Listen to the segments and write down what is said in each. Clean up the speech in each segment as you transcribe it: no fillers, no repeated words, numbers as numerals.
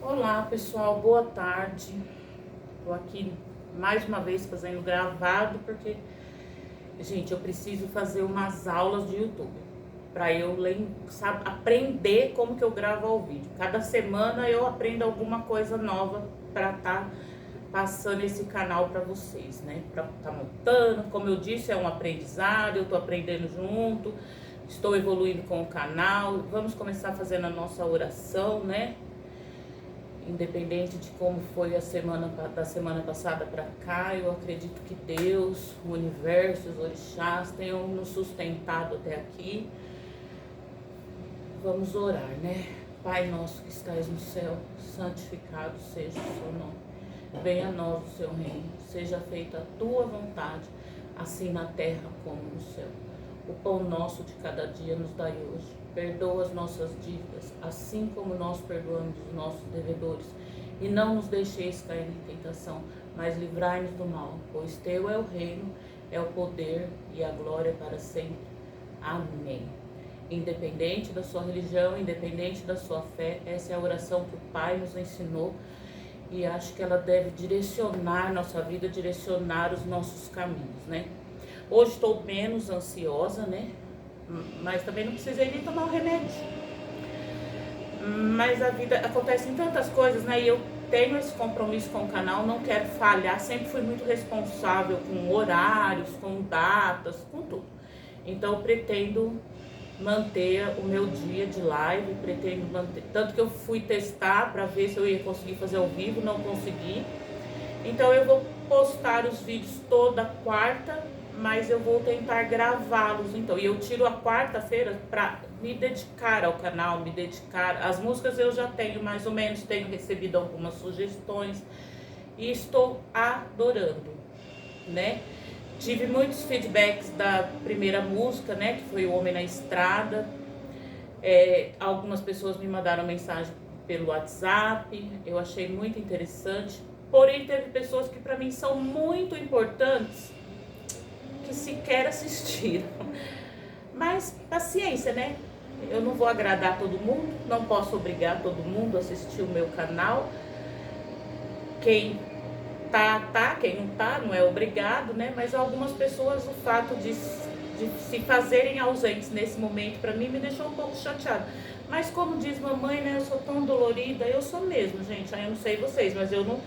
Olá pessoal, boa tarde. Tô aqui mais uma vez fazendo gravado porque, gente, eu preciso fazer umas aulas de YouTube para eu aprender como que eu gravo ao vídeo. Cada semana eu aprendo alguma coisa nova para tá passando esse canal para vocês, né? Para tá montando, como eu disse, é um aprendizado, eu tô aprendendo junto, estou evoluindo com o canal. Vamos começar fazendo a nossa oração, né? Independente de como foi da semana passada para cá, eu acredito que Deus, o universo, os orixás tenham nos sustentado até aqui. Vamos orar, né? Pai nosso que estás no céu, santificado seja o seu nome. Venha a nós o seu reino, seja feita a tua vontade, assim na terra como no céu. O pão nosso de cada dia nos dai hoje. Perdoa as nossas dívidas, assim como nós perdoamos os nossos devedores. E não nos deixeis cair em tentação, mas livrai-nos do mal, pois teu é o reino, é o poder e a glória para sempre. Amém. Independente da sua religião, independente da sua fé, essa é a oração que o Pai nos ensinou e acho que ela deve direcionar nossa vida, direcionar os nossos caminhos, né? Hoje estou menos ansiosa, né? Mas também não precisei nem tomar o remédio. Mas a vida acontece em tantas coisas, né? E eu tenho esse compromisso com o canal, não quero falhar. Sempre fui muito responsável com horários, com datas, com tudo. Então eu pretendo manter o meu dia de live, pretendo manter. Tanto que eu fui testar para ver se eu ia conseguir fazer ao vivo, não consegui. Então eu vou postar os vídeos toda quarta, mas eu vou tentar gravá-los então. E eu tiro a quarta-feira para me dedicar ao canal, me dedicar. As músicas eu já tenho mais ou menos, tenho recebido algumas sugestões e estou adorando, né? Tive muitos feedbacks da primeira música, né, que foi O Homem na Estrada. Algumas pessoas me mandaram mensagem pelo WhatsApp, eu achei muito interessante. Porém, teve pessoas que para mim são muito importantes que sequer assistiram. Mas paciência, né? Eu não vou agradar todo mundo, não posso obrigar todo mundo a assistir o meu canal. Quem tá, quem não tá, não é obrigado, né? Mas algumas pessoas, o fato de se fazerem ausentes nesse momento, para mim, me deixou um pouco chateada. Mas como diz mamãe, né? Eu sou tão dolorida, eu sou mesmo, gente. Aí eu não sei vocês, mas eu não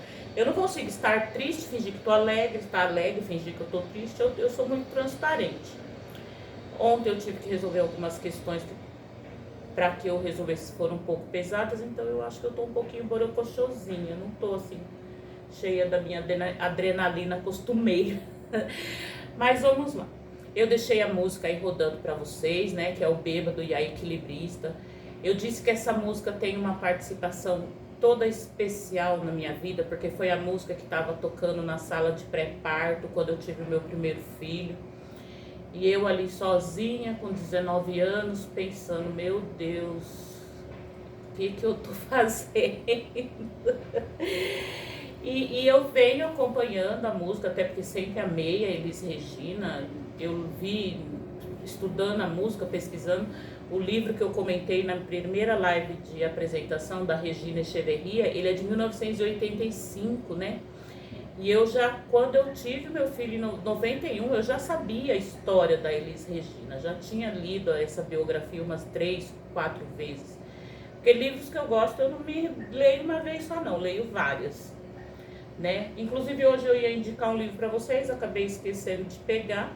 consigo estar triste, fingir que tô alegre, estar alegre, fingir que eu tô triste. Eu sou muito transparente. Ontem eu tive que resolver algumas questões que, para que eu resolvesse, foram um pouco pesadas, então eu acho que eu tô um pouquinho borocochosinha, não tô assim cheia da minha adrenalina costumeira. Mas vamos lá. Eu deixei a música aí rodando para vocês, né, que é o Bêbado e a Equilibrista. Eu disse que essa música tem uma participação toda especial na minha vida, porque foi a música que estava tocando na sala de pré-parto quando eu tive o meu primeiro filho. E eu ali sozinha, com 19 anos, pensando, meu Deus, o que eu tô fazendo? E eu venho acompanhando a música, até porque sempre amei a Elis Regina. Eu vi, estudando a música, pesquisando, o livro que eu comentei na primeira live de apresentação da Regina Echeverria, ele é de 1985, né? E eu já, quando eu tive meu filho em 91, eu já sabia a história da Elis Regina, já tinha lido essa biografia umas 3, 4 vezes. Porque livros que eu gosto, eu não me leio uma vez só não, leio várias, né? Inclusive hoje eu ia indicar um livro para vocês, acabei esquecendo de pegar.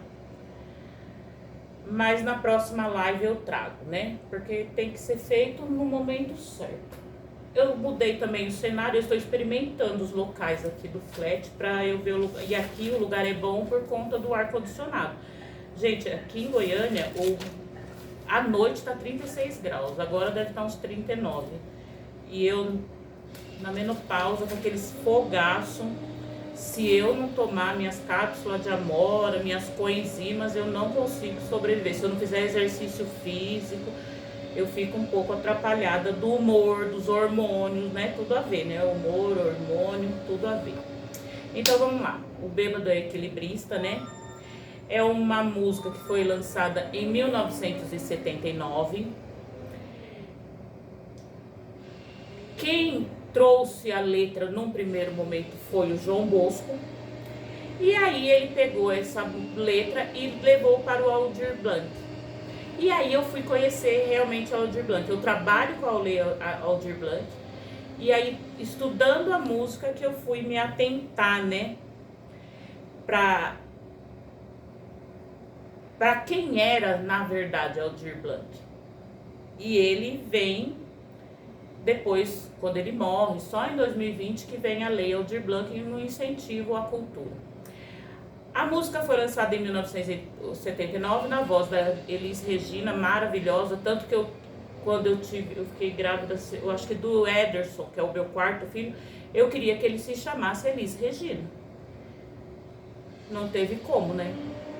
Mas na próxima live eu trago, né? Porque tem que ser feito no momento certo. Eu mudei também o cenário, eu estou experimentando os locais aqui do flat para eu ver o lugar. E aqui o lugar é bom por conta do ar-condicionado. Gente, aqui em Goiânia, à noite tá 36 graus, agora deve estar uns 39. E eu, na menopausa, com aqueles fogaços, se eu não tomar minhas cápsulas de amora, minhas coenzimas, eu não consigo sobreviver. Se eu não fizer exercício físico, eu fico um pouco atrapalhada do humor, dos hormônios, né? Tudo a ver, né? Humor, hormônio, tudo a ver. Então vamos lá. O Bêbado é Equilibrista, né? É uma música que foi lançada em 1979. Quem trouxe a letra num primeiro momento foi o João Bosco, e aí ele pegou essa letra e levou para o Aldir Blanc. E aí eu fui conhecer realmente o Aldir Blanc. Eu trabalho com a Aldir Blanc, e aí estudando a música que eu fui me atentar, né, para quem era na verdade Aldir Blanc. E ele vem depois, quando ele morre, só em 2020 que vem a Lei Aldir Blanc no incentivo à cultura. A música foi lançada em 1979 na voz da Elis Regina, maravilhosa, tanto que quando eu fiquei grávida, eu acho que do Ederson, que é o meu quarto filho, eu queria que ele se chamasse Elis Regina. Não teve como, né?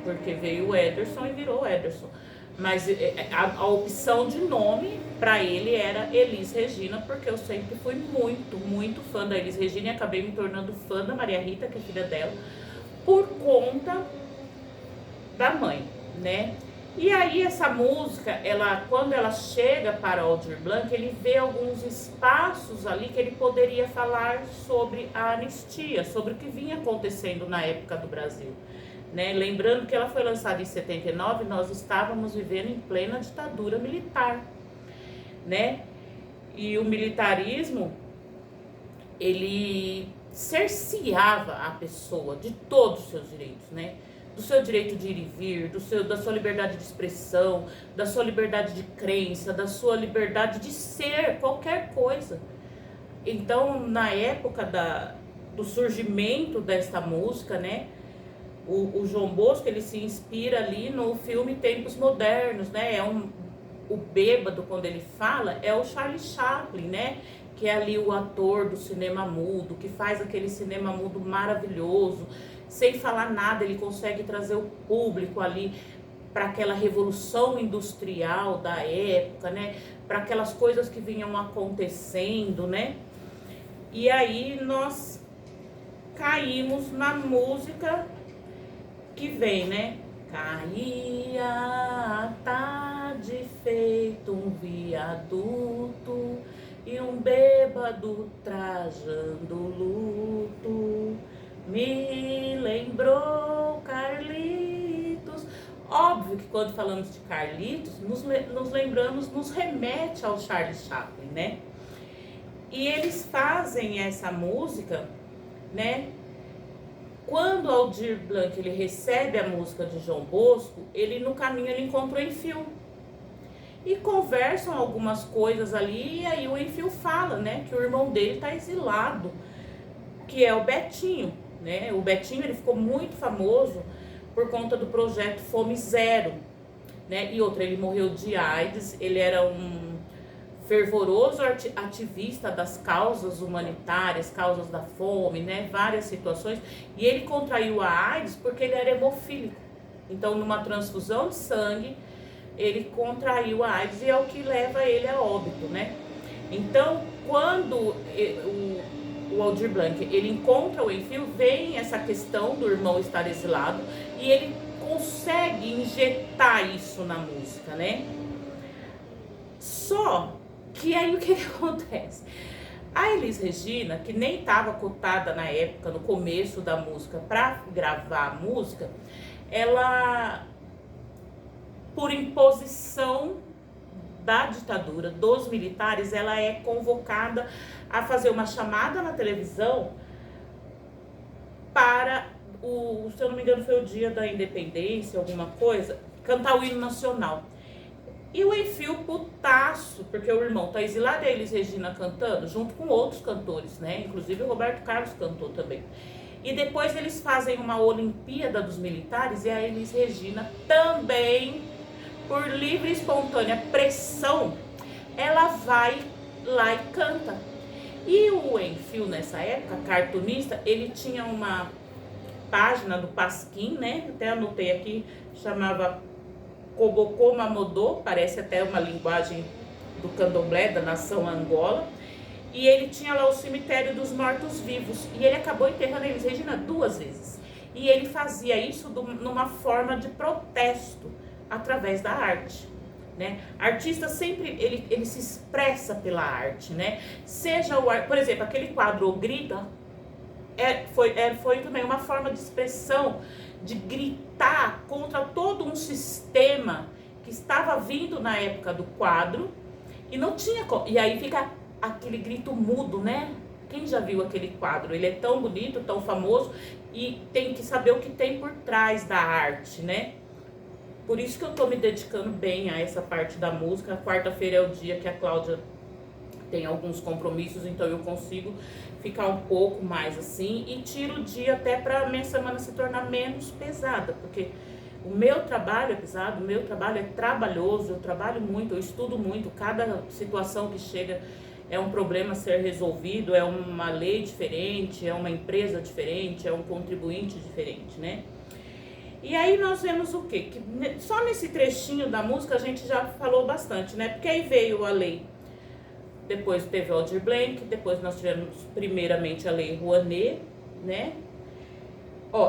Porque veio o Ederson e virou o Ederson. Mas a opção de nome para ele era Elis Regina, porque eu sempre fui muito, muito fã da Elis Regina e acabei me tornando fã da Maria Rita, que é filha dela, por conta da mãe, né? E aí essa música, quando ela chega para Aldir Blanc, ele vê alguns espaços ali que ele poderia falar sobre a anistia, sobre o que vinha acontecendo na época do Brasil. Né? Lembrando que ela foi lançada em 79, nós estávamos vivendo em plena ditadura militar, né? E o militarismo, ele cerceava a pessoa de todos os seus direitos, né? Do seu direito de ir e vir, da sua liberdade de expressão, da sua liberdade de crença, da sua liberdade de ser qualquer coisa. Então, na época do surgimento desta música, né? O João Bosco, ele se inspira ali no filme Tempos Modernos, né? O bêbado, quando ele fala, é o Charlie Chaplin, né? Que é ali o ator do cinema mudo, que faz aquele cinema mudo maravilhoso. Sem falar nada, ele consegue trazer o público ali para aquela revolução industrial da época, né? Para aquelas coisas que vinham acontecendo, né? E aí nós caímos na música que vem, né? Caía a tarde feito um viaduto e um bêbado trajando luto me lembrou Carlitos. Óbvio que quando falamos de Carlitos, nos lembramos, nos remete ao Charlie Chaplin, né? E eles fazem essa música, né? Quando Aldir Blanc ele recebe a música de João Bosco, ele no caminho ele encontra o Enfio. E conversam algumas coisas ali, e aí o Enfio fala, né, que o irmão dele está exilado, que é o Betinho, né? O Betinho ele ficou muito famoso por conta do projeto Fome Zero, né? E outra, ele morreu de AIDS, ele era um fervoroso ativista das causas humanitárias, causas da fome, né, várias situações, e ele contraiu a AIDS porque ele era hemofílico. Então, numa transfusão de sangue, ele contraiu a AIDS e é o que leva ele a óbito, né? Então, quando o Aldir Blanc, ele encontra o Enfio, vem essa questão do irmão estar exilado e ele consegue injetar isso na música, né? Só que aí o que acontece? A Elis Regina, que nem estava cotada na época, no começo da música, para gravar a música, ela, por imposição da ditadura, dos militares, ela é convocada a fazer uma chamada na televisão para, se eu não me engano foi o dia da independência, alguma coisa, cantar o hino nacional. E o Enfio putaço, porque o irmão tá exilado e a Elis Regina cantando, junto com outros cantores, né? Inclusive o Roberto Carlos cantou também. E depois eles fazem uma Olimpíada dos Militares e a Elis Regina também, por livre e espontânea pressão, ela vai lá e canta. E o Enfio, nessa época, cartunista, ele tinha uma página do Pasquim, né? Até anotei aqui, chamava Cobocô Mamodô, parece até uma linguagem do candomblé, da nação Angola. E ele tinha lá o cemitério dos mortos-vivos. E ele acabou enterrando a Elis Regina 2 vezes. E ele fazia isso numa forma de protesto, através da arte. né? Artista sempre, ele se expressa pela arte, né? Seja por exemplo, aquele quadro O Grita, foi também uma forma de expressão, de gritar contra todo um sistema que estava vindo na época do quadro, e não tinha e aí fica aquele grito mudo, né? Quem já viu aquele quadro? Ele é tão bonito, tão famoso, e tem que saber o que tem por trás da arte, né? Por isso que eu tô me dedicando bem a essa parte da música. Quarta-feira é o dia que a Cláudia tem alguns compromissos, então eu consigo ficar um pouco mais assim, e tiro o dia até para minha semana se tornar menos pesada, porque o meu trabalho é pesado, o meu trabalho é trabalhoso, eu trabalho muito, eu estudo muito, cada situação que chega é um problema a ser resolvido, é uma lei diferente, é uma empresa diferente, é um contribuinte diferente, né? E aí nós vemos o quê? Que só nesse trechinho da música a gente já falou bastante, né? Porque aí veio a lei, depois teve o Aldir Blanc, depois nós tivemos primeiramente a lei Rouanet, né?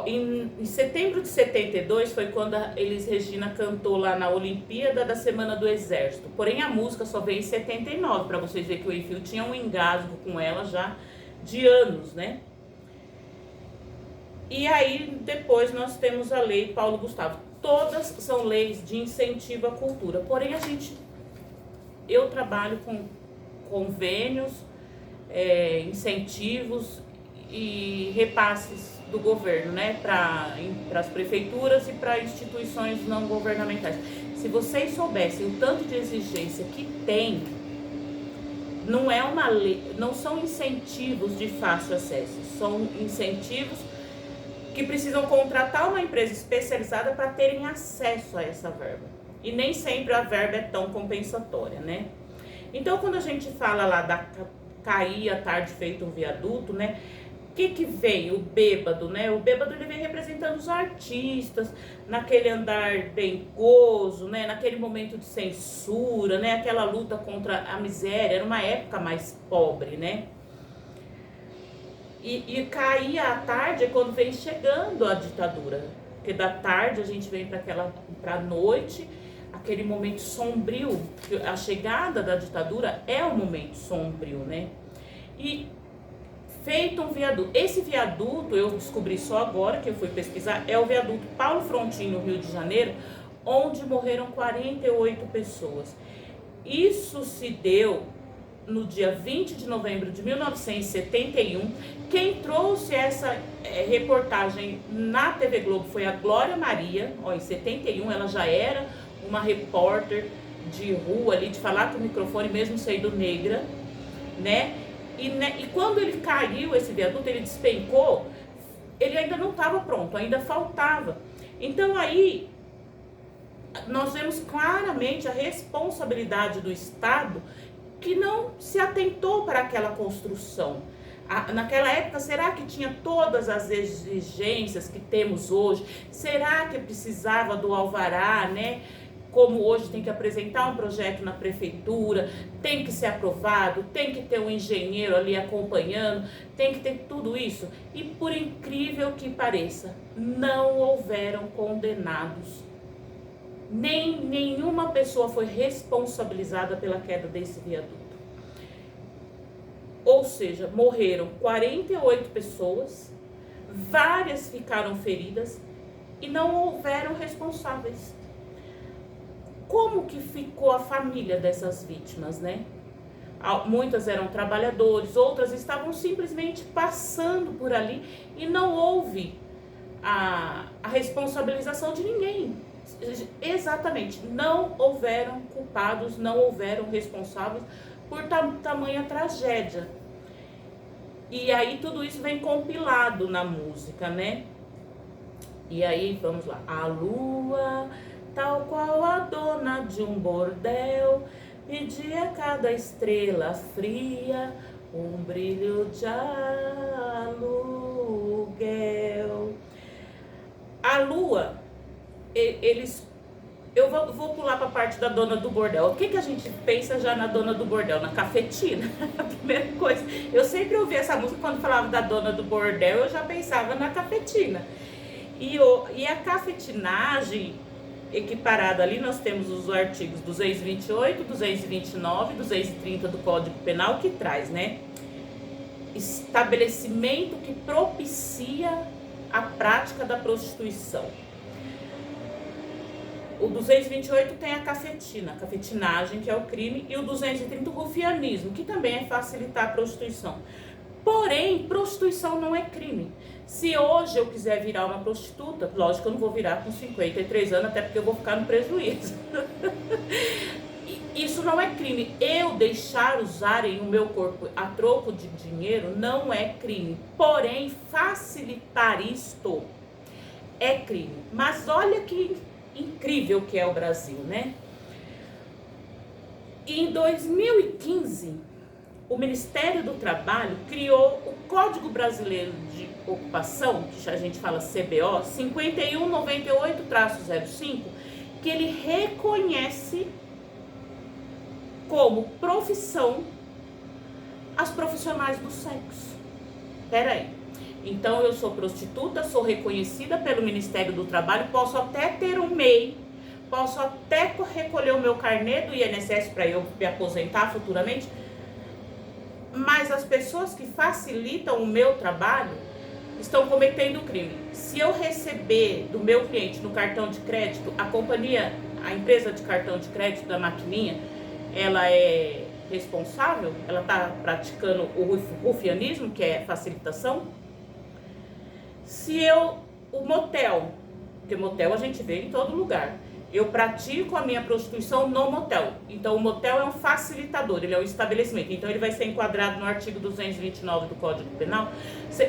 Em setembro de 72 foi quando a Elis Regina cantou lá na Olimpíada da Semana do Exército. Porém, a música só veio em 79, para vocês verem que o Enfio tinha um engasgo com ela já de anos, né? E aí, depois nós temos a lei Paulo Gustavo. Todas são leis de incentivo à cultura. Porém, eu trabalho com convênios, incentivos e repasses do governo, né, para as prefeituras e para instituições não governamentais. Se vocês soubessem o tanto de exigência que tem, não é uma lei, não são incentivos de fácil acesso, são incentivos que precisam contratar uma empresa especializada para terem acesso a essa verba. E nem sempre a verba é tão compensatória, né? Então, quando a gente fala lá da cair à tarde feito um viaduto, né? O que vem? O bêbado, né? O bêbado, ele vem representando os artistas, naquele andar dengoso, né? Naquele momento de censura, né? Aquela luta contra a miséria, era uma época mais pobre, né? E cair à tarde é quando vem chegando a ditadura, porque da tarde a gente vem para a noite, aquele momento sombrio, a chegada da ditadura é um momento sombrio, né? E feito um viaduto. Esse viaduto, eu descobri só agora que eu fui pesquisar, é o viaduto Paulo Frontin, no Rio de Janeiro, onde morreram 48 pessoas. Isso se deu no dia 20 de novembro de 1971. Quem trouxe essa reportagem na TV Globo foi a Glória Maria. Em 71 ela já era uma repórter de rua ali, de falar com o microfone mesmo sendo negra, né? E quando ele caiu, esse viaduto, ele despencou, ele ainda não estava pronto, ainda faltava. Então aí nós vemos claramente a responsabilidade do Estado, que não se atentou para aquela construção. Naquela época, será que tinha todas as exigências que temos hoje? Será que precisava do alvará, né? Como hoje tem que apresentar um projeto na prefeitura, tem que ser aprovado, tem que ter um engenheiro ali acompanhando, tem que ter tudo isso. E por incrível que pareça, não houveram condenados. Nenhuma pessoa foi responsabilizada pela queda desse viaduto. Ou seja, morreram 48 pessoas, várias ficaram feridas e não houveram responsáveis. Como que ficou a família dessas vítimas, né? Muitas eram trabalhadores, outras estavam simplesmente passando por ali e não houve a responsabilização de ninguém. Exatamente, não houveram culpados, não houveram responsáveis por tamanha tragédia. E aí tudo isso vem compilado na música, né? E aí, vamos lá. A lua, tal qual a dona de um bordel, pedia a cada estrela fria um brilho de aluguel. A lua, eu vou pular para a parte da dona do bordel. O que a gente pensa já na dona do bordel? Na cafetina. A primeira coisa, eu sempre ouvi essa música quando falava da dona do bordel, eu já pensava na cafetina. E a cafetinagem, equiparado ali, nós temos os artigos 228, 229, 230 do Código Penal, que traz, né? Estabelecimento que propicia a prática da prostituição. O 228 tem a cafetinagem, que é o crime, e o 230 o rufianismo, que também é facilitar a prostituição. Porém, prostituição não é crime. Se hoje eu quiser virar uma prostituta, lógico que eu não vou virar com 53 anos, até porque eu vou ficar no prejuízo. Isso não é crime. Eu deixar usarem o meu corpo a troco de dinheiro não é crime. Porém, facilitar isto é crime. Mas olha que incrível que é o Brasil, né? Em 2015, o Ministério do Trabalho criou o Código Brasileiro de Ocupação, que a gente fala CBO, 5198-05, que ele reconhece como profissão as profissionais do sexo. Peraí. Então, eu sou prostituta, sou reconhecida pelo Ministério do Trabalho, posso até ter um MEI, posso até recolher o meu carnê do INSS para eu me aposentar futuramente, mas as pessoas que facilitam o meu trabalho estão cometendo crime. Se eu receber do meu cliente no cartão de crédito, a empresa de cartão de crédito da maquininha, ela é responsável? Ela está praticando o rufianismo, que é facilitação? O motel, porque motel a gente vê em todo lugar, eu pratico a minha prostituição no motel. Então, o motel é um facilitador, ele é um estabelecimento. Então, ele vai ser enquadrado no artigo 229 do Código Penal.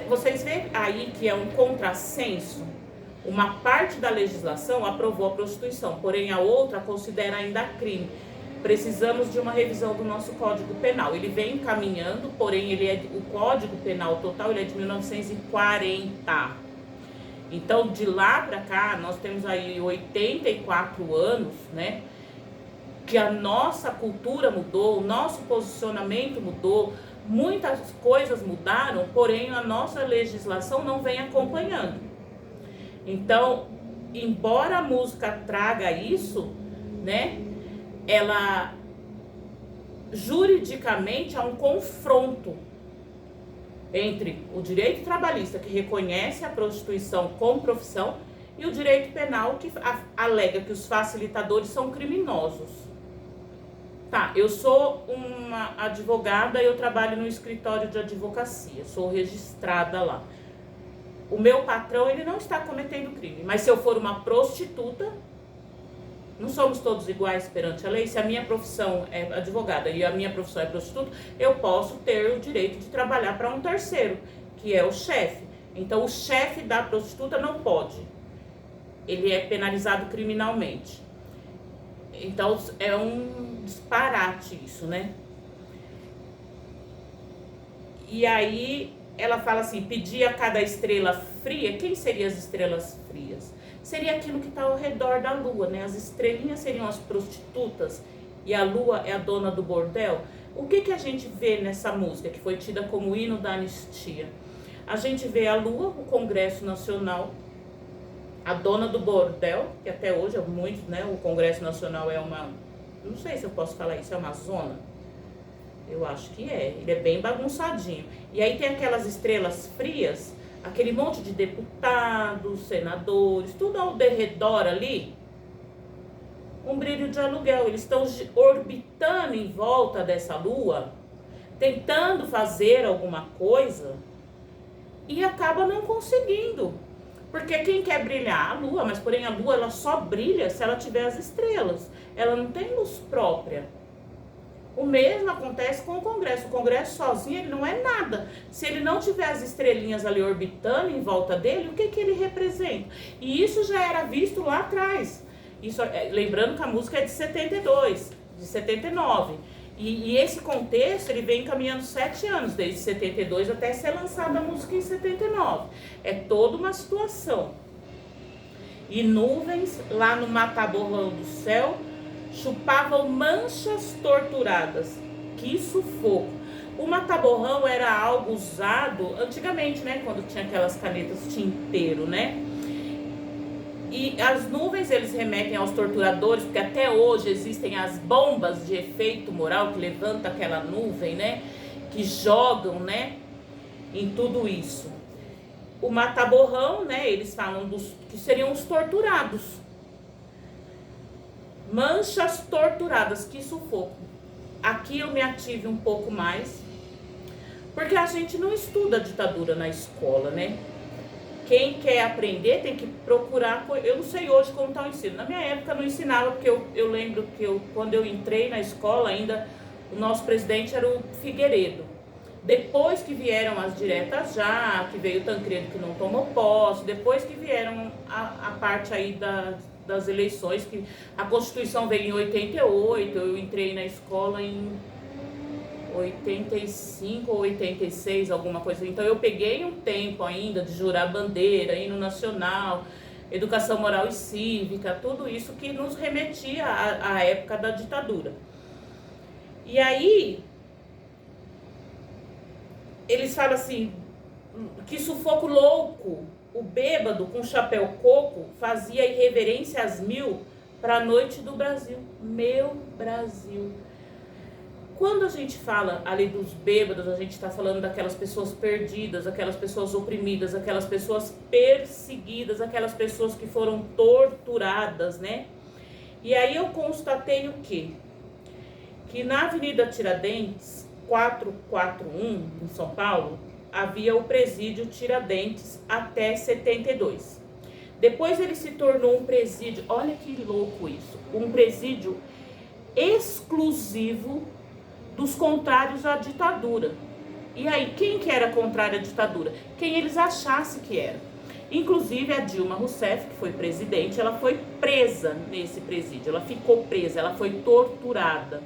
Vocês veem aí que é um contrassenso? Uma parte da legislação aprovou a prostituição, porém a outra considera ainda crime. Precisamos de uma revisão do nosso Código Penal. Ele vem caminhando, porém o Código Penal total ele é de 1940. Então, de lá para cá, nós temos aí 84 anos, né? Que a nossa cultura mudou, o nosso posicionamento mudou, muitas coisas mudaram, porém a nossa legislação não vem acompanhando. Então, embora a música traga isso, né? Ela juridicamente há um confronto entre o direito trabalhista, que reconhece a prostituição como profissão, e o direito penal, que alega que os facilitadores são criminosos. Tá, eu sou uma advogada e eu trabalho no escritório de advocacia, sou registrada lá. O meu patrão, ele não está cometendo crime, mas se eu for uma prostituta, não somos todos iguais perante a lei. Se a minha profissão é advogada e a minha profissão é prostituta, eu posso ter o direito de trabalhar para um terceiro, que é o chefe. Então, o chefe da prostituta não pode. Ele é penalizado criminalmente. Então, é um disparate isso, né? E aí, ela fala assim, pedir a cada estrela fria. Quem seriam as estrelas frias? Seria aquilo que está ao redor da lua, né? As estrelinhas seriam as prostitutas e a lua é a dona do bordel. O que a gente vê nessa música, que foi tida como hino da anistia? A gente vê a lua, o Congresso Nacional, a dona do bordel, que até hoje é muito, né? O Congresso Nacional é uma, não sei se eu posso falar isso, é uma zona. Eu acho que é, ele é bem bagunçadinho. E aí tem aquelas estrelas frias, aquele monte de deputados, senadores, tudo ao derredor ali, um brilho de aluguel. Eles estão orbitando em volta dessa lua, tentando fazer alguma coisa e acaba não conseguindo. Porque quem quer brilhar? A lua, mas porém a lua ela só brilha se ela tiver as estrelas. Ela não tem luz própria. O mesmo acontece com o Congresso. O Congresso sozinho ele não é nada. Se ele não tiver as estrelinhas ali orbitando em volta dele, o que ele representa? E isso já era visto lá atrás. Isso, lembrando que a música é de 72, de 79. E esse contexto ele vem caminhando 7 anos, desde 72 até ser lançada a música em 79. É toda uma situação. E nuvens lá no mataborrão do céu chupavam manchas torturadas. Que sufoco! O mataborrão era algo usado antigamente, né? Quando tinha aquelas canetas tinteiro, né? E as nuvens eles remetem aos torturadores, porque até hoje existem as bombas de efeito moral que levanta aquela nuvem, né? Que jogam, né? Em tudo isso. O mata-borrão, né? Eles falam que seriam os torturados. Manchas torturadas, que sufoco. Aqui eu me ative um pouco mais, porque a gente não estuda a ditadura na escola, né? Quem quer aprender tem que procurar. Eu não sei hoje como está o ensino. Na minha época não ensinava, porque eu lembro que quando eu entrei na escola ainda, o nosso presidente era o Figueiredo. Depois que vieram as diretas já, que veio o Tancredo que não tomou posse, depois que vieram a parte aí das eleições, que a Constituição veio em 88, eu entrei na escola em 85 ou 86, alguma coisa. Então eu peguei um tempo ainda de jurar bandeira, hino nacional, educação moral e cívica, tudo isso que nos remetia à época da ditadura. E aí, eles falam assim, que sufoco louco, o bêbado com chapéu coco fazia irreverência às 1000 para a noite do Brasil. Meu Brasil. Quando a gente fala ali dos bêbados, a gente está falando daquelas pessoas perdidas, aquelas pessoas oprimidas, aquelas pessoas perseguidas, aquelas pessoas que foram torturadas, né? E aí eu constatei o quê? Que na Avenida Tiradentes, 441, em São Paulo, havia o presídio Tiradentes até 72. Depois ele se tornou um presídio, olha que louco isso, um presídio exclusivo dos contrários à ditadura. E aí, quem que era contrário à ditadura? Quem eles achassem que era. Inclusive a Dilma Rousseff, que foi presidente, ela foi presa nesse presídio, ela ficou presa, ela foi torturada.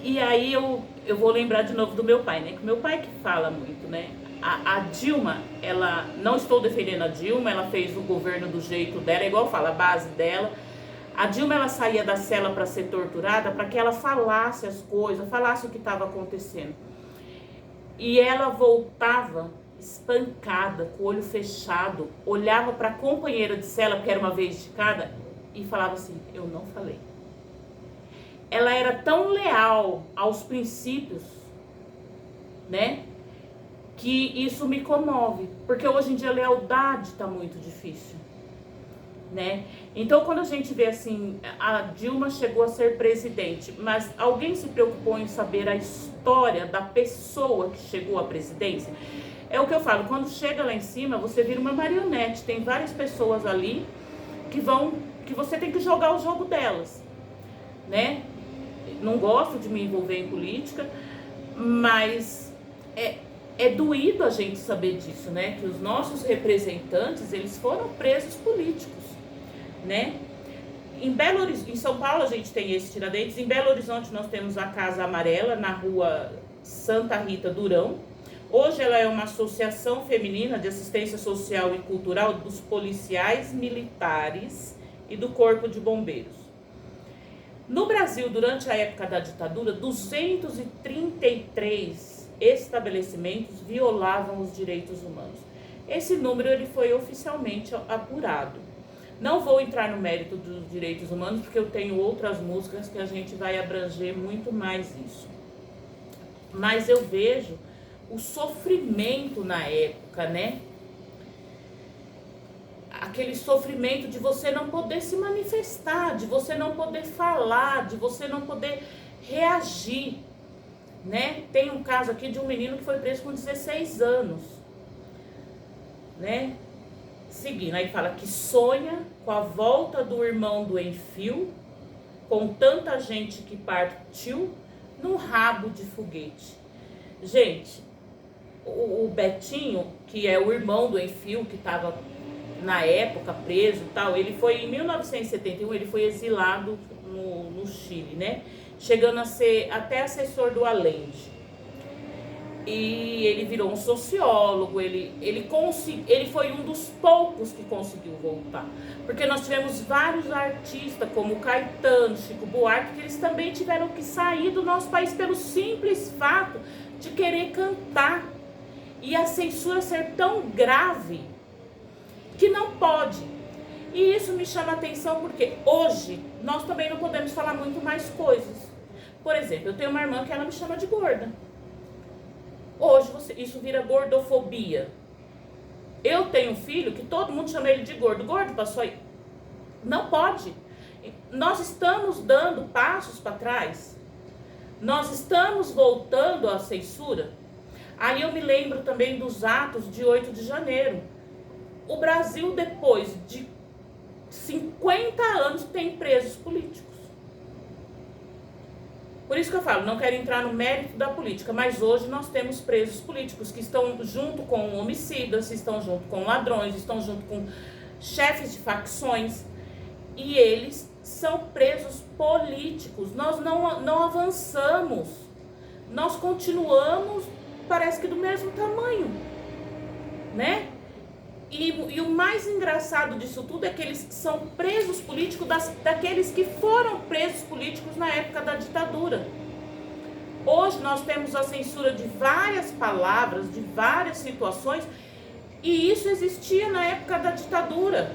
E aí eu vou lembrar de novo do meu pai, né? Que meu pai que fala muito, né? A Dilma, ela, não estou defendendo a Dilma, ela fez o governo do jeito dela, igual fala, a base dela. A Dilma, ela saía da cela para ser torturada, para que ela falasse as coisas, falasse o que estava acontecendo. E ela voltava espancada, com o olho fechado, olhava para a companheira de cela, porque era uma vez de cada, e falava assim, eu não falei. Ela era tão leal aos princípios, né, que isso me comove, porque hoje em dia a lealdade está muito difícil, né? Então quando a gente vê assim, a Dilma chegou a ser presidente, mas alguém se preocupou em saber a história da pessoa que chegou à presidência? É o que eu falo, quando chega lá em cima, você vira uma marionete, tem várias pessoas ali que você tem que jogar o jogo delas, né? Não gosto de me envolver em política, mas é doído a gente saber disso, né? Que os nossos representantes, eles foram presos políticos, né? Em São Paulo a gente tem esse Tiradentes, em Belo Horizonte nós temos a Casa Amarela, na rua Santa Rita Durão. Hoje ela é uma associação feminina de assistência social e cultural dos policiais militares e do Corpo de Bombeiros. No Brasil, durante a época da ditadura, 233 estabelecimentos violavam os direitos humanos. Esse número ele foi oficialmente apurado. Não vou entrar no mérito dos direitos humanos, porque eu tenho outras músicas que a gente vai abranger muito mais isso. Mas eu vejo o sofrimento na época, né? Aquele sofrimento de você não poder se manifestar, de você não poder falar, de você não poder reagir, né? Tem um caso aqui de um menino que foi preso com 16 anos, né? Seguindo, aí fala que sonha com a volta do irmão do Enfio, com tanta gente que partiu num rabo de foguete. Gente, o Betinho, que é o irmão do Enfio, que estava na época preso e tal, ele foi em 1971, ele foi exilado no Chile, né? Chegando a ser até assessor do Allende. E ele virou um sociólogo, ele foi um dos poucos que conseguiu voltar. Porque nós tivemos vários artistas, como Caetano, Chico Buarque, que eles também tiveram que sair do nosso país pelo simples fato de querer cantar. E a censura ser tão grave que não pode. E isso me chama a atenção porque hoje nós também não podemos falar muito mais coisas. Por exemplo, eu tenho uma irmã que ela me chama de gorda. Hoje isso vira gordofobia. Eu tenho um filho que todo mundo chama ele de gordo. Gordo passou aí. Não pode. Nós estamos dando passos para trás. Nós estamos voltando à censura. Aí eu me lembro também dos atos de 8 de janeiro. O Brasil, depois de 50 anos, tem presos políticos. Por isso que eu falo, não quero entrar no mérito da política, mas hoje nós temos presos políticos que estão junto com homicidas, estão junto com ladrões, estão junto com chefes de facções, e eles são presos políticos. Nós não avançamos, nós continuamos, parece que do mesmo tamanho, né? E o mais engraçado disso tudo é que eles são presos políticos daqueles que foram presos políticos na época da ditadura. Hoje nós temos a censura de várias palavras, de várias situações, e isso existia na época da ditadura.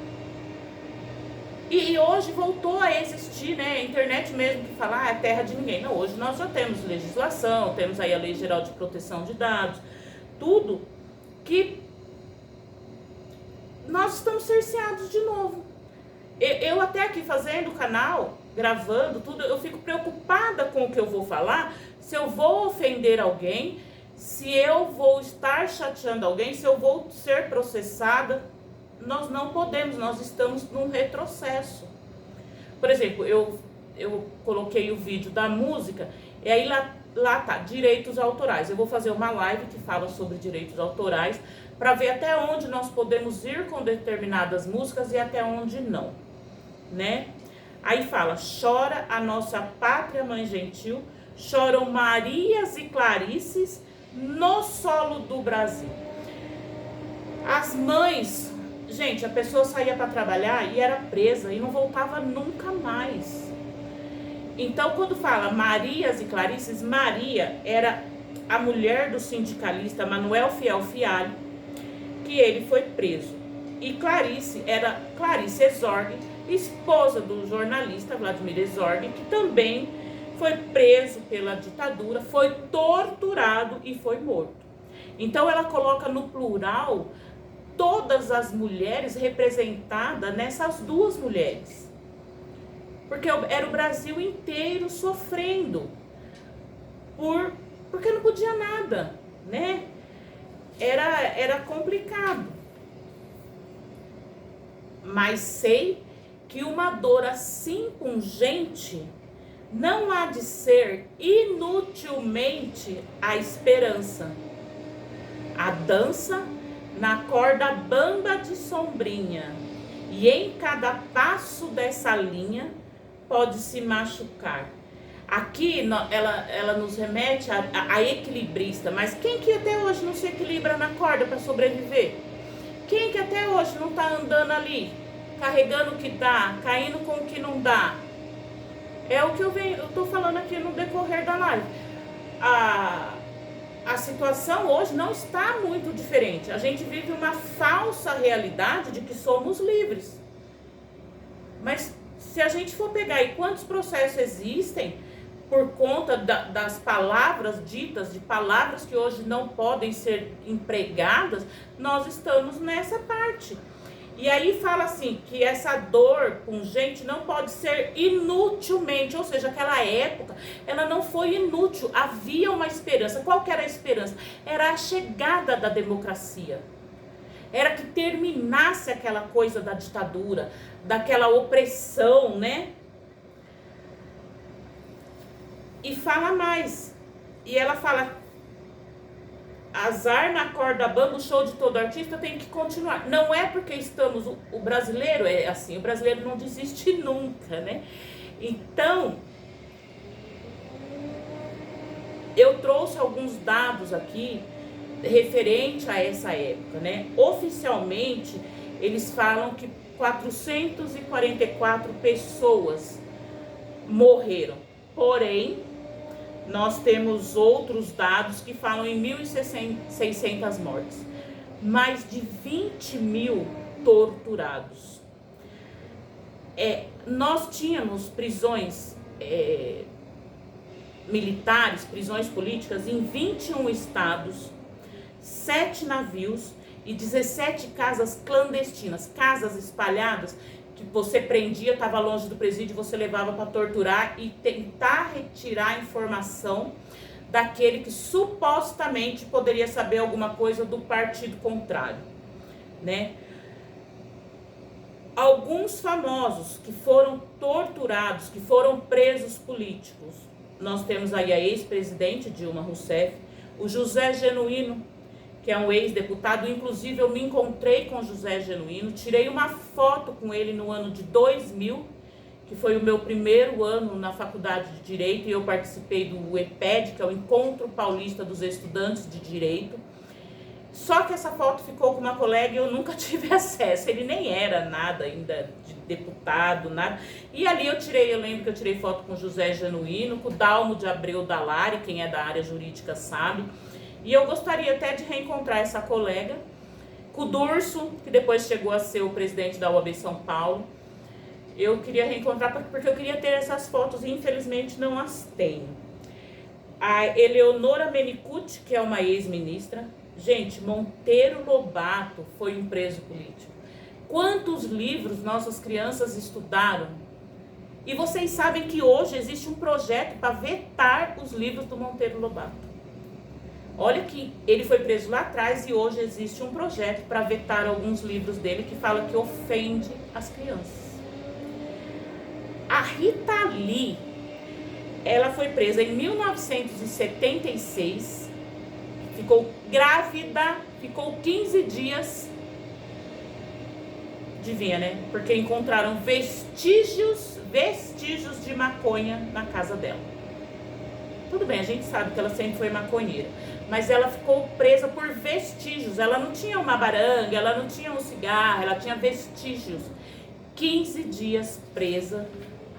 E hoje voltou a existir, né? A internet mesmo que fala, é terra de ninguém. Não, hoje nós já temos legislação, temos aí a Lei Geral de Proteção de Dados, tudo que nós estamos cerceados de novo. Eu até aqui fazendo o canal, gravando tudo, eu fico preocupada com o que eu vou falar, se eu vou ofender alguém, se eu vou estar chateando alguém, se eu vou ser processada. Nós não podemos, nós estamos num retrocesso. Por exemplo, eu coloquei o vídeo da música, e aí lá tá, direitos autorais. Eu vou fazer uma live que fala sobre direitos autorais, para ver até onde nós podemos ir com determinadas músicas e até onde não, né? Aí fala, chora a nossa pátria mãe gentil, choram Marias e Clarices no solo do Brasil. As mães, gente, a pessoa saía para trabalhar e era presa e não voltava nunca mais. Então, quando fala Marias e Clarices, Maria era a mulher do sindicalista Manuel Fiel Fialho, que ele foi preso. E Clarice era Clarice Exorgue, esposa do jornalista Vladimir Exorgue, que também foi preso pela ditadura, foi torturado e foi morto. Então ela coloca no plural todas as mulheres representadas nessas duas mulheres. Porque era o Brasil inteiro sofrendo porque não podia nada, né? Era complicado. Mas sei que uma dor assim pungente não há de ser inutilmente a esperança. A dança na corda bamba de sombrinha, e em cada passo dessa linha pode se machucar. Aqui ela nos remete a equilibrista, mas quem que até hoje não se equilibra na corda para sobreviver? Quem que até hoje não está andando ali, carregando o que dá, caindo com o que não dá? É o que eu estou falando aqui no decorrer da live. A situação hoje não está muito diferente. A gente vive uma falsa realidade de que somos livres. Mas se a gente for pegar aí quantos processos existem por conta das palavras ditas, de palavras que hoje não podem ser empregadas, nós estamos nessa parte. E aí fala assim, que essa dor pungente não pode ser inutilmente, ou seja, aquela época, ela não foi inútil, havia uma esperança. Qual que era a esperança? Era a chegada da democracia. Era que terminasse aquela coisa da ditadura, daquela opressão, né? E fala mais. E ela fala, azar na corda bamba, o show de todo artista tem que continuar. Não é porque estamos... O brasileiro é assim, o brasileiro não desiste nunca, né? Então, eu trouxe alguns dados aqui referente a essa época, né? Oficialmente, eles falam que 444 pessoas morreram. Porém, nós temos outros dados que falam em 1.600 mortes. Mais de 20 mil torturados. Nós tínhamos prisões militares, prisões políticas em 21 estados, 7 navios e 17 casas clandestinas, casas espalhadas que você prendia, estava longe do presídio, você levava para torturar e tentar retirar a informação daquele que supostamente poderia saber alguma coisa do partido contrário, né? Alguns famosos que foram torturados, que foram presos políticos, nós temos aí a ex-presidente Dilma Rousseff, o José Genuíno, que é um ex-deputado. Inclusive eu me encontrei com o José Genuíno, tirei uma foto com ele no ano de 2000, que foi o meu primeiro ano na faculdade de Direito, e eu participei do EPED, que é o Encontro Paulista dos Estudantes de Direito. Só que essa foto ficou com uma colega e eu nunca tive acesso, ele nem era nada ainda de deputado, nada. E ali eu lembro que eu tirei foto com o José Genuíno, com o Dalmo de Abreu Dalari, quem é da área jurídica sabe. E eu gostaria até de reencontrar essa colega, com o Durso, que depois chegou a ser o presidente da UAB São Paulo. Eu queria reencontrar porque eu queria ter essas fotos e infelizmente não as tenho. A Eleonora Menicucci, que é uma ex-ministra. Gente, Monteiro Lobato foi um preso político. Quantos livros nossas crianças estudaram? E vocês sabem que hoje existe um projeto para vetar os livros do Monteiro Lobato. Olha que ele foi preso lá atrás e hoje existe um projeto para vetar alguns livros dele que fala que ofende as crianças. A Rita Lee, ela foi presa em 1976, ficou grávida, ficou 15 dias, adivinha, né? Porque encontraram vestígios de maconha na casa dela. Tudo bem, a gente sabe que ela sempre foi maconheira, mas ela ficou presa por vestígios. Ela não tinha uma baranga, ela não tinha um cigarro, ela tinha vestígios. 15 dias presa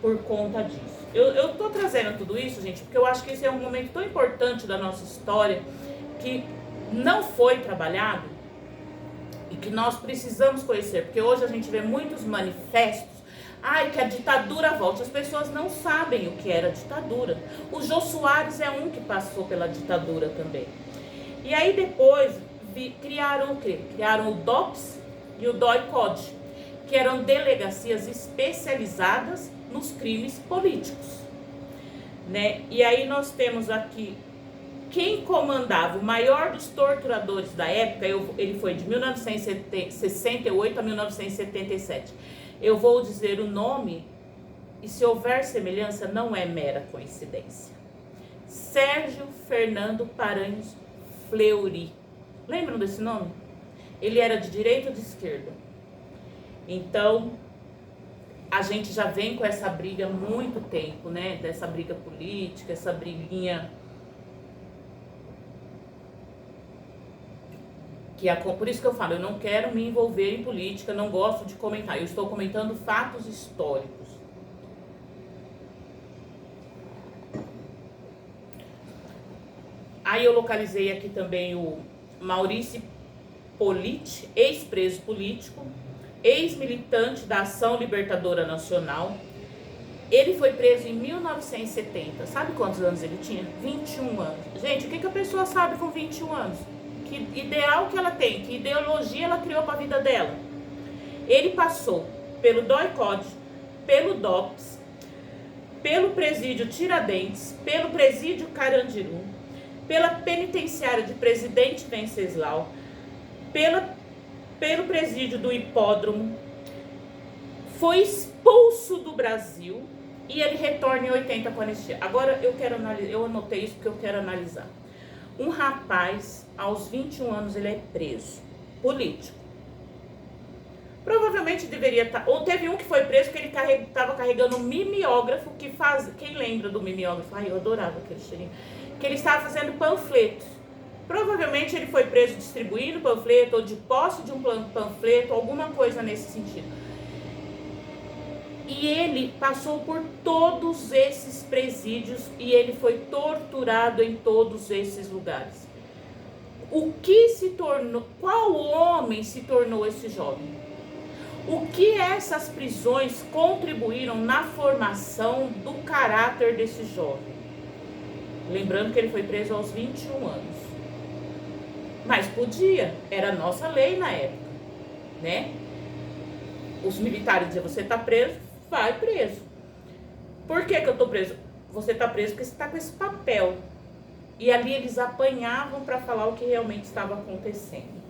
por conta disso. Eu tô trazendo tudo isso, gente, porque eu acho que esse é um momento tão importante da nossa história que não foi trabalhado e que nós precisamos conhecer, porque hoje a gente vê muitos manifestos, que a ditadura volte. As pessoas não sabem o que era ditadura. O Jô Soares é um que passou pela ditadura também. E aí depois criaram o quê? Criaram o DOPS e o DOI-CODE, que eram delegacias especializadas nos crimes políticos, né? E aí nós temos aqui quem comandava, o maior dos torturadores da época. Ele foi de 1968 a 1977. Eu vou dizer o nome e, se houver semelhança, não é mera coincidência. Sérgio Fernando Paranhos Fleury. Lembram desse nome? Ele era de direita ou de esquerda? Então, a gente já vem com essa briga há muito tempo, né? Dessa briga política, essa briguinha por isso que eu falo, eu não quero me envolver em política, não gosto de comentar. Eu estou comentando fatos históricos. Aí eu localizei aqui também o Maurício Politi, ex-preso político, ex-militante da Ação Libertadora Nacional. Ele foi preso em 1970. Sabe quantos anos ele tinha? 21 anos. Gente, o que a pessoa sabe com 21 anos? Que ideal que ela tem, que ideologia ela criou para a vida dela. Ele passou pelo DOI-CODE, pelo DOPS, pelo presídio Tiradentes, pelo presídio Carandiru, pela penitenciária de Presidente Venceslau, pelo presídio do Hipódromo, foi expulso do Brasil e ele retorna em 80 com anistia. Agora eu anotei isso porque eu quero analisar. Um rapaz, aos 21 anos, ele é preso, político. Provavelmente deveria estar... Ou teve um que foi preso porque ele estava carregando um mimeógrafo que faz... Quem lembra do mimeógrafo? Eu adorava aquele cheirinho. Que ele estava fazendo panfletos. Provavelmente ele foi preso distribuindo panfleto ou de posse de um panfleto, alguma coisa nesse sentido. E ele passou por todos esses presídios e ele foi torturado em todos esses lugares. O que se tornou? Qual homem se tornou esse jovem? O que essas prisões contribuíram na formação do caráter desse jovem? Lembrando que ele foi preso aos 21 anos. Mas podia, era a nossa lei na época, né? Os militares diziam, você tá preso, vai preso. Por que eu tô preso? Você tá preso porque você tá com esse papel. E ali eles apanhavam para falar o que realmente estava acontecendo.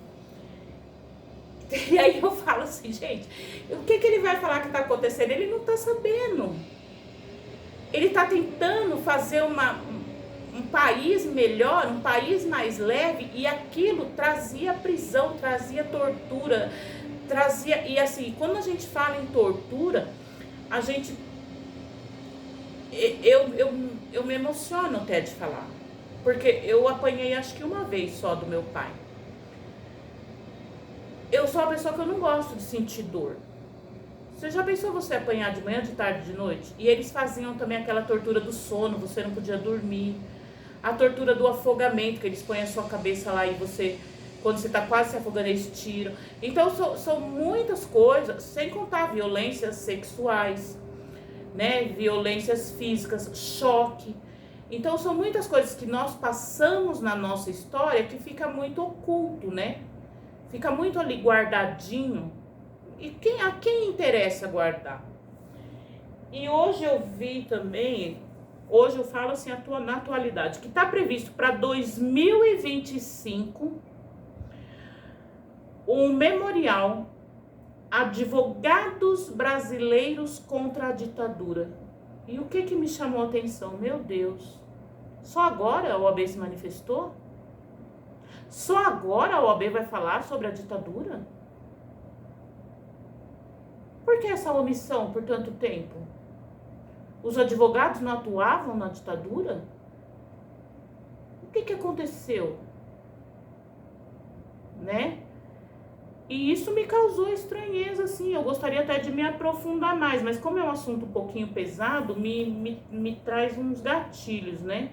E aí eu falo assim, gente, o que ele vai falar que está acontecendo? Ele não está sabendo. Ele está tentando fazer um país melhor, um país mais leve, e aquilo trazia prisão, trazia tortura, trazia... E assim, quando a gente fala em tortura, a gente... Eu me emociono até de falar, porque eu apanhei acho que uma vez só do meu pai. Eu sou uma pessoa que eu não gosto de sentir dor. Você já pensou você apanhar de manhã, de tarde, de noite? E eles faziam também aquela tortura do sono, você não podia dormir. A tortura do afogamento, que eles põem a sua cabeça lá e você, quando você está quase se afogando, eles tiram. Então são muitas coisas, sem contar violências sexuais, né? Violências físicas, choque. Então são muitas coisas que nós passamos na nossa história que fica muito oculto, né? Fica muito ali guardadinho. E a quem interessa guardar? E hoje eu vi também, hoje eu falo assim na atualidade, que está previsto para 2025 um memorial Advogados Brasileiros contra a Ditadura. E o que me chamou a atenção? Meu Deus, só agora a OAB se manifestou? Só agora a OAB vai falar sobre a ditadura? Por que essa omissão por tanto tempo? Os advogados não atuavam na ditadura? O que aconteceu? Né? E isso me causou estranheza, assim. Eu gostaria até de me aprofundar mais, mas como é um assunto um pouquinho pesado, me traz uns gatilhos, né?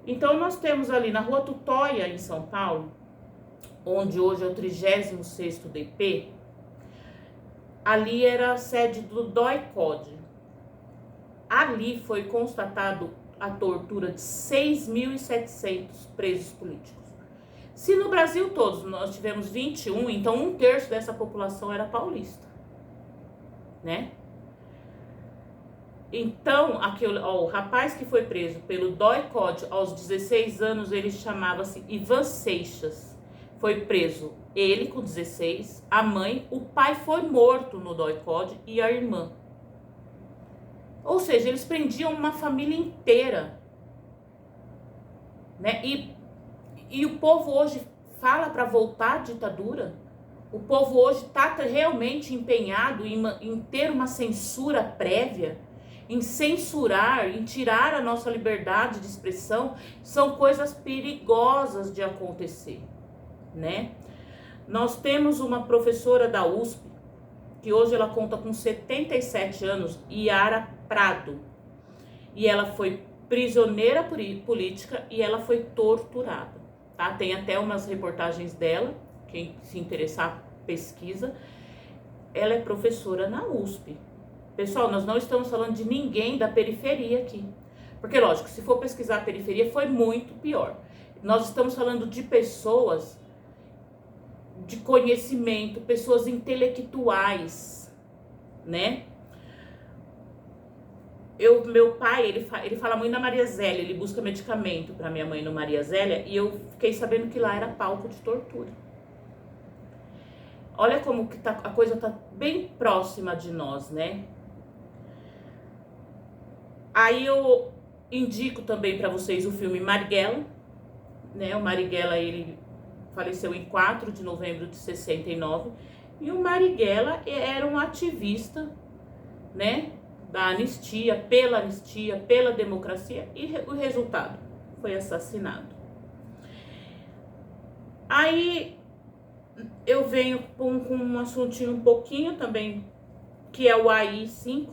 Então nós temos ali na Rua Tutóia, em São Paulo, onde hoje é o 36º DP, ali era a sede do DOI-CODE. Ali foi constatado a tortura de 6.700 presos políticos. Se no Brasil todos nós tivemos 21, então 1/3 dessa população era paulista, né? Então, o rapaz que foi preso pelo DOI-CODE aos 16 anos, ele chamava-se Ivan Seixas. Foi preso ele com 16, a mãe, o pai foi morto no DOI-CODE e a irmã. Ou seja, eles prendiam uma família inteira, né? E o povo hoje fala para voltar à ditadura. O povo hoje está realmente empenhado em ter uma censura prévia, em censurar, em tirar a nossa liberdade de expressão. São coisas perigosas de acontecer, né? Nós temos uma professora da USP, que hoje ela conta com 77 anos, Yara Prado, e ela foi prisioneira política e ela foi torturada, tá? Tem até umas reportagens dela, quem se interessar pesquisa. Ela é professora na USP. Pessoal, nós não estamos falando de ninguém da periferia aqui, porque lógico, se for pesquisar a periferia foi muito pior. Nós estamos falando de pessoas de conhecimento, pessoas intelectuais, né? Meu pai, ele fala muito na Maria Zélia, ele busca medicamento para minha mãe no Maria Zélia, e eu fiquei sabendo que lá era palco de tortura. Olha como que a coisa tá bem próxima de nós, né? Aí eu indico também para vocês o filme Marighella, né? O Marighella, ele faleceu em 4 de novembro de 69, e o Marighella era um ativista, né? Da anistia, pela democracia, e o resultado foi assassinado. Aí eu venho com um assuntinho um pouquinho também, que é o AI-5,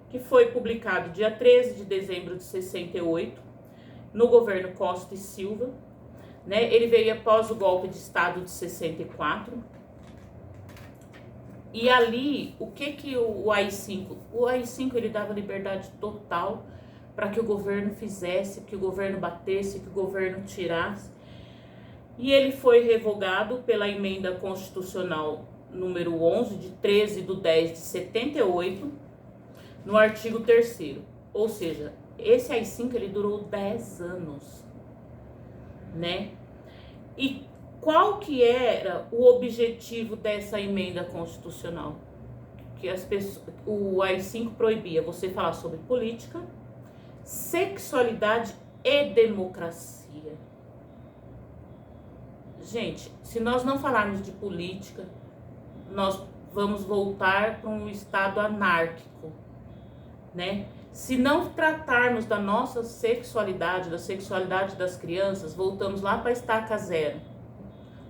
que foi publicado dia 13 de dezembro de 68, no governo Costa e Silva, né? Ele veio após o golpe de Estado de 64. E ali, o que o AI-5? O AI-5 ele dava liberdade total para que o governo fizesse, que o governo batesse, que o governo tirasse. E ele foi revogado pela emenda constitucional número 11, de 13/10/78, no artigo 3º. Ou seja, esse AI-5 ele durou 10 anos, né? E qual que era o objetivo dessa emenda constitucional? Que o AI-5 proibia você falar sobre política, sexualidade e democracia. Gente, se nós não falarmos de política, nós vamos voltar para um estado anárquico, né? Se não tratarmos da nossa sexualidade, da sexualidade das crianças, voltamos lá para a estaca zero,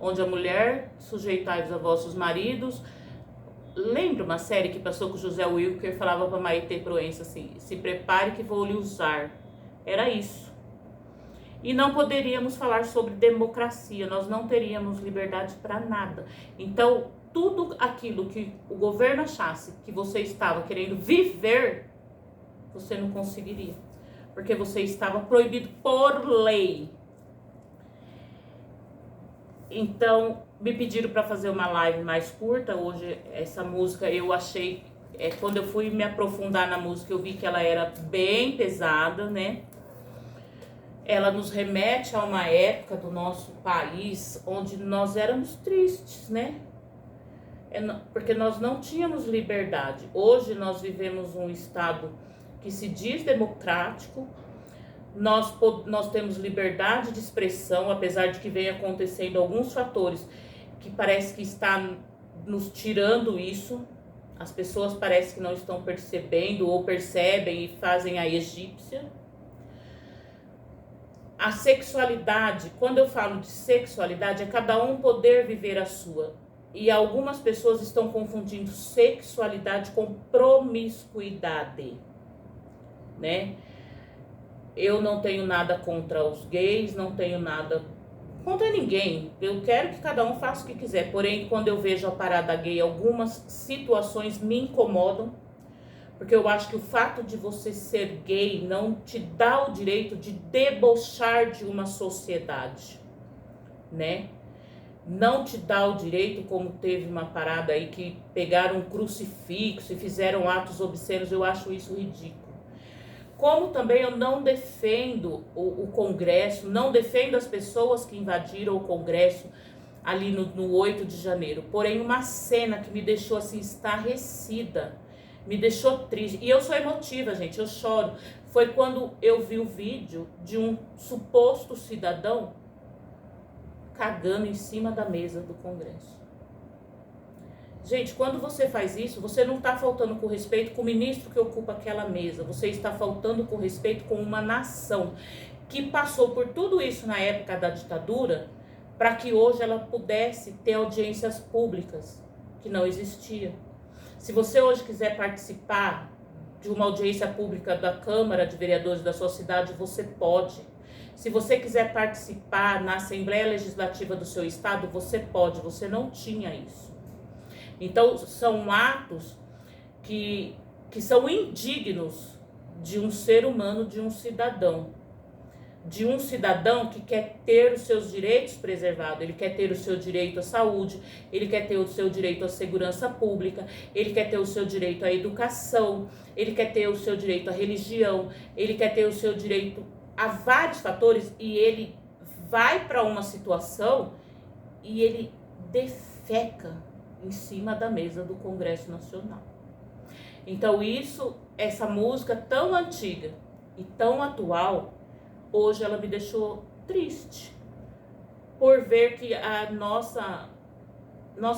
onde a mulher sujeitai-vos a vossos maridos. Lembra uma série que passou com o José Wilker, falava para Maite Proença assim: se prepare que vou lhe usar. Era isso. E não poderíamos falar sobre democracia, nós não teríamos liberdade para nada. Então, tudo aquilo que o governo achasse que você estava querendo viver, você não conseguiria, porque você estava proibido por lei. Então, me pediram para fazer uma live mais curta. Hoje, essa música eu achei, quando eu fui me aprofundar na música, eu vi que ela era bem pesada, né? Ela nos remete a uma época do nosso país onde nós éramos tristes, né? Porque nós não tínhamos liberdade. Hoje nós vivemos um estado que se diz democrático, nós temos liberdade de expressão, apesar de que vem acontecendo alguns fatores que parece que está nos tirando isso. As pessoas parecem que não estão percebendo ou percebem e fazem a egípcia. A sexualidade, quando eu falo de sexualidade, é cada um poder viver a sua. E algumas pessoas estão confundindo sexualidade com promiscuidade, né? Eu não tenho nada contra os gays, não tenho nada contra ninguém. Eu quero que cada um faça o que quiser. Porém, quando eu vejo a parada gay, algumas situações me incomodam. Porque eu acho que o fato de você ser gay não te dá o direito de debochar de uma sociedade, né? Não te dá o direito, como teve uma parada aí que pegaram um crucifixo e fizeram atos obscenos. Eu acho isso ridículo. Como também eu não defendo o Congresso, não defendo as pessoas que invadiram o Congresso ali no 8 de janeiro. Porém, uma cena que me deixou assim estarrecida, me deixou triste. E eu sou emotiva, gente, eu choro. Foi quando eu vi o vídeo de um suposto cidadão cagando em cima da mesa do Congresso. Gente, quando você faz isso, você não está faltando com respeito com o ministro que ocupa aquela mesa. Você está faltando com respeito com uma nação que passou por tudo isso na época da ditadura para que hoje ela pudesse ter audiências públicas, que não existia. Se você hoje quiser participar de uma audiência pública da Câmara de Vereadores da sua cidade, você pode. Se você quiser participar na Assembleia Legislativa do seu estado, você pode. Você não tinha isso. Então, são atos que são indignos de um ser humano, de um cidadão. De um cidadão que quer ter os seus direitos preservados. Ele quer ter o seu direito à saúde, ele quer ter o seu direito à segurança pública, ele quer ter o seu direito à educação, ele quer ter o seu direito à religião, ele quer ter o seu direito a vários fatores, e ele vai para uma situação e ele defeca em cima da mesa do Congresso Nacional. Então essa música tão antiga e tão atual, hoje ela me deixou triste por ver que a nossa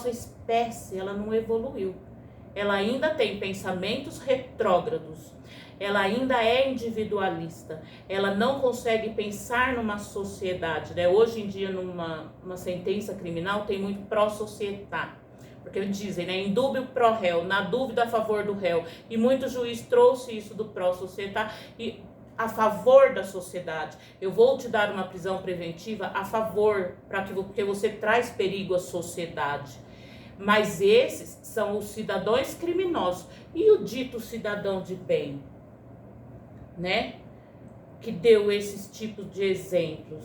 espécie, ela não evoluiu. Ela ainda tem pensamentos retrógrados, ela ainda é individualista, ela não consegue pensar numa sociedade, né? Hoje em dia, numa sentença criminal, tem muito pró-societá. Porque dizem, né, em dúbio pró réu, na dúvida a favor do réu. E muito juiz trouxe isso do pró-societá e a favor da sociedade. Eu vou te dar uma prisão preventiva a favor, porque você traz perigo à sociedade. Mas esses são os cidadãos criminosos. E o dito cidadão de bem, né? Que deu esses tipos de exemplos,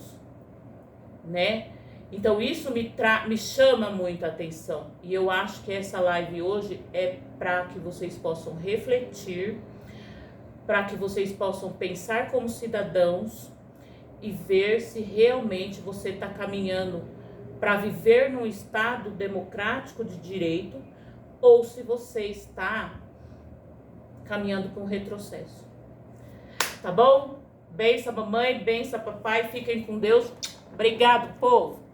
né? Então isso me chama muito a atenção. E eu acho que essa live hoje é para que vocês possam refletir, para que vocês possam pensar como cidadãos e ver se realmente você está caminhando para viver num estado democrático de direito ou se você está caminhando com retrocesso. Tá bom? Benção mamãe, benção papai, fiquem com Deus. Obrigado, povo!